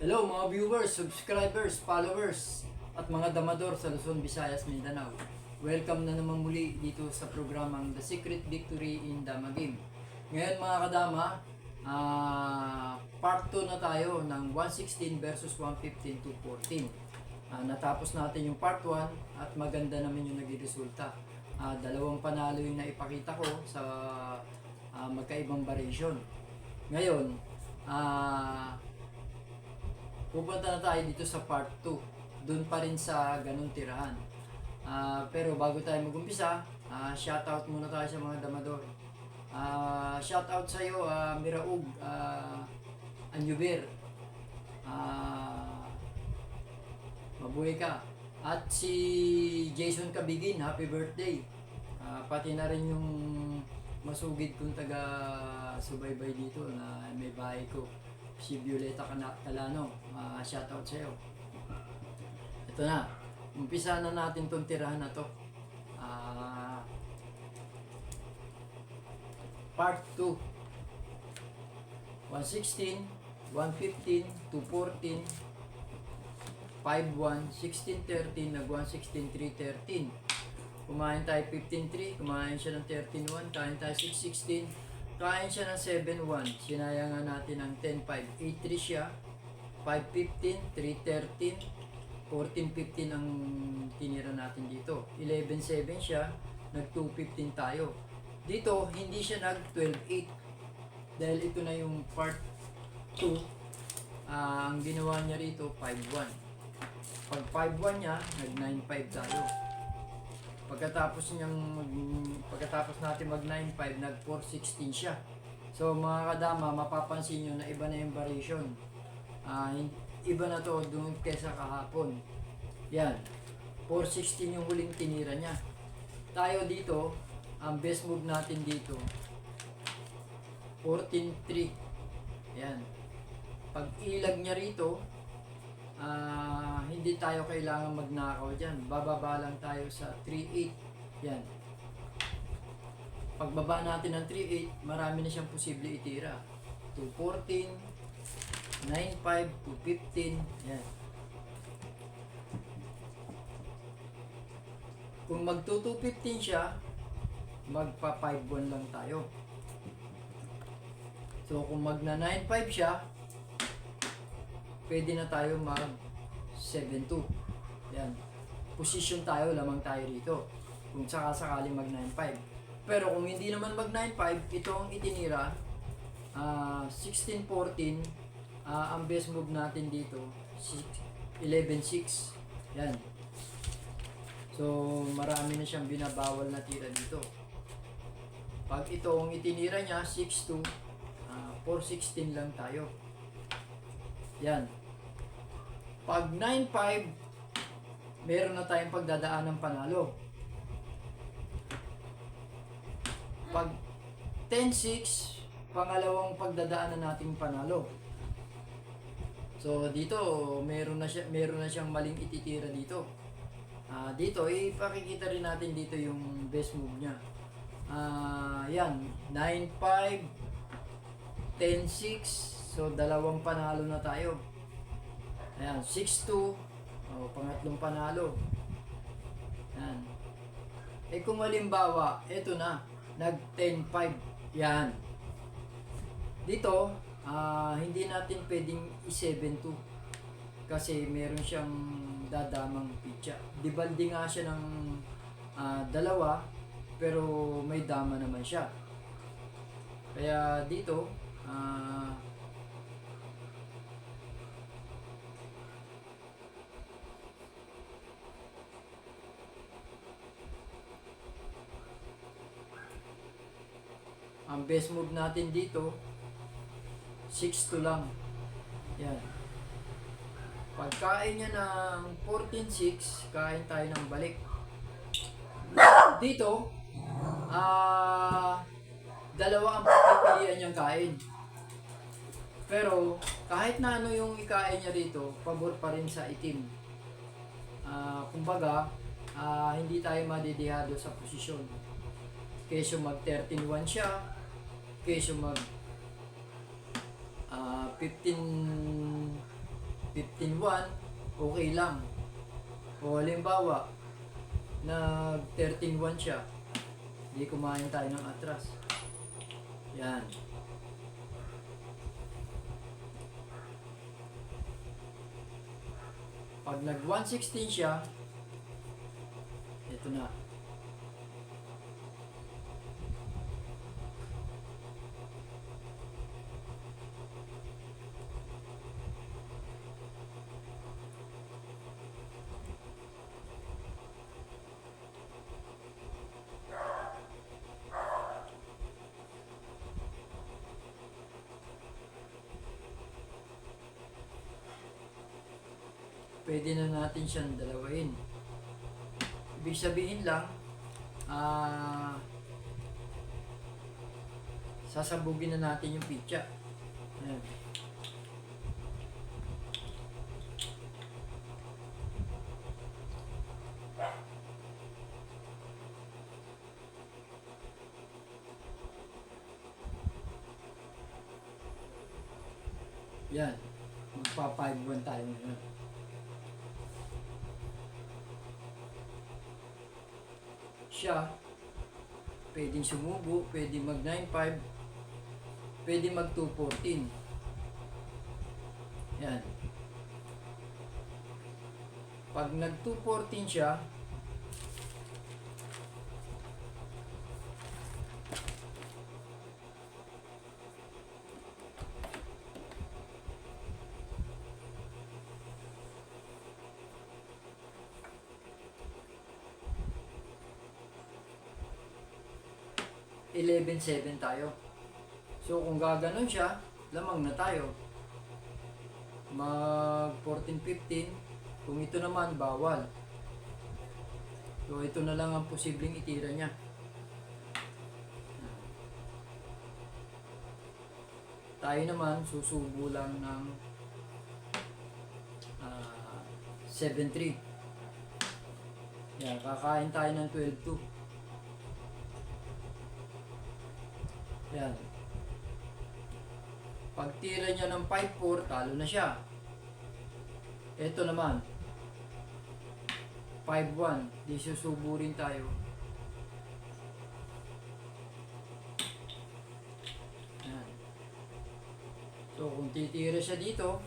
Hello mga viewers, subscribers, followers, at mga damador sa Luzon, Visayas, Mindanao. Welcome na naman muli dito sa programang The Secret Victory in Dama Game. Ngayon mga kadama, part 2 na tayo ng 116 versus 115 to 14. Natapos natin yung part 1 at maganda naman yung naging resulta. Dalawang panalo yung naipakita ko sa magkaibang variation. Ngayon, pupunta na tayo dito sa part 2. Doon pa rin sa ganung tirahan. Pero bago tayo mag-umpisa, shoutout muna tayo sa mga damador. Shoutout sa iyo, Miraug, Anyuber. Mabuhay ka. At si Jason Kabigin, happy birthday. Pati na rin yung masugid kong taga-subaybay dito na may bahay ko, si Violeta Calano. Shoutout sa iyo. Ito na. Umpisa na natin tong tirahan na to. Part 2. 116, 115, 214, 5-1, 16-13, nag 116, 3-13. Kumain tayo 15-3, kumain siya ng 13-1, kain tayo 6-16, kain siya ng 7-1. Sinayangan natin ng 10-5, 8-3 siya, 5-15, 3-13, 14-15 ang tinira natin dito. 11-7 siya, nag 2-15 tayo. Dito, hindi siya nag 12-8. Dahil ito na yung part 2, ang ginawa niya rito, 5-1. Pag 5-1 niya, nag 9-5 tayo. Pagkatapos natin mag 9-5, nag 4-16 siya. So mga kadama, mapapansin nyo na iba na yung variation. Iba na to doon kesa kahapon. Yan, 4-16 yung huling tinira niya. Tayo dito, ang best move natin dito, 14-3. Yan. Pag ilag niya rito, hindi tayo kailangan magnakaw dyan. Bababa lang tayo sa 3-8. Yan. Pagbaba natin ng 3-8, marami na siyang posible itira. 2-14, 9-5, 2-15. Yan. Kung mag 2-15 siya, magpa 5-1 lang tayo. So kung magna 9-5 siya, pwede na tayo mag 7-2. Yan. Position tayo, lamang tayo rito. Kung sakasakaling mag 9-5. Pero kung hindi naman mag 9-5, ito ang itinira. 16-14. Ang best move natin dito, 11-6. Yan. So marami na siyang binabawal na tira dito. Pag ito ang itinira niya, 6-2, 4-16 lang tayo. Yan. Pag 9-5, meron na tayong pagdadaan ng panalo. Pag 10-6, pangalawang pagdadaan na nating panalo. So dito, meron na siyang maling ititira dito. Dito, ipakikita rin natin dito yung best move niya. Yan, 9-5, 10-6, so dalawang panalo na tayo. Ayan, 6-2, pangatlong panalo. Yan. Kung halimbawa, eto na, nag 10-5, yan. Dito, hindi natin pwedeng i-7-2 kasi meron siyang dadamang pitcha. Dibaldi nga siya ng dalawa, pero may dama naman siya. Kaya dito, ang best move natin dito, 6-2 lang. Yan. Pagkain niya ng 14-6, kain tayo ng balik. Dito, dalawa ang pagpipilian niyang kain. Pero kahit na ano yung ikain niya dito, pabor pa rin sa itim. Kumbaga, hindi tayo madidihado sa posisyon. Kesyo mag 13-1 siya, kesyo mag 15 15-1, okay lang. O halimbawa, nag 13-1 siya, di kumain tayo ng atras. Yan. Pag nag 116 siya, ito na. Pwede na natin siyang dalawain. Ibig sabihin lang, sasabugin na natin yung pitya. Ayan. Yan. Magpa 5-1 tayo ngayon. Siya, pwedeng sumubo, pwedeng mag 9-5, pwedeng mag 2-14. Yan. Pag nag 2-14 siya, (11-7) tayo. So kung gaganon siya, lamang na tayo. Mag 14-15, kung ito naman bawal. So ito na lang ang posibleng itira niya. Tayo naman susubo lang ng 7-3. Yan, kakain tayo ng 12-2. Yan. Pag tira niya ng 5-4, talo na siya. Ito naman, 5-1, di susubo rin tayo. Yan. So kung titira siya dito,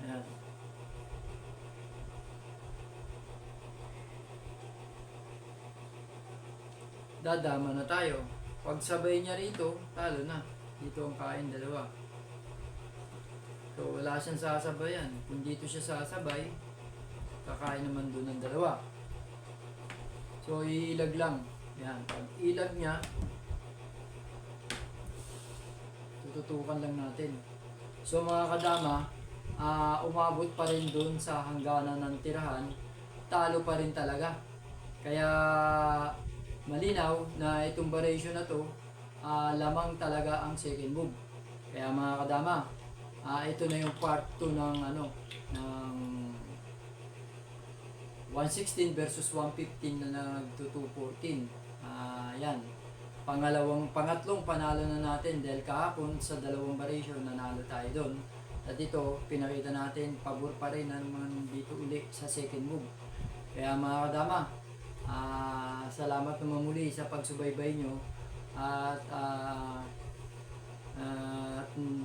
yan. Dadama na tayo. Pag sabay niya rito, talo na. Dito ang kain, dalawa. So wala siyang sasabayan. Kung dito siya sasabay, kakain naman doon ng dalawa. So iilag lang. Yan. Pag ilag niya, tututukan lang natin. So mga kadama, umabot pa rin doon sa hangganan ng tirahan, talo pa rin talaga. Kaya malinaw na itong variation na to, lamang talaga ang second move. Kaya mga kadama, ito na yung part 2 ng ng 116 versus 115 na nag 214. Yan. Pangatlong panalo na natin dahil kahapon sa dalawang variation nanalo tayo doon. At ito, pinakita natin, pabor pa rin naman dito uli sa second move. Kaya mga kadama, salamat naman muli sa pagsubaybay nyo. At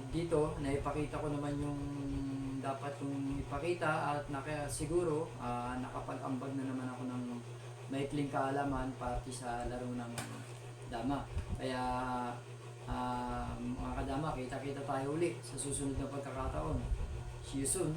dito, naipakita ko naman yung dapat kong ipakita at siguro nakapag-ambag na naman ako ng maikling kaalaman pati sa laro ng dama. Kaya mga kadama, kita-kita tayo uli sa susunod na pagkakataon. See you soon.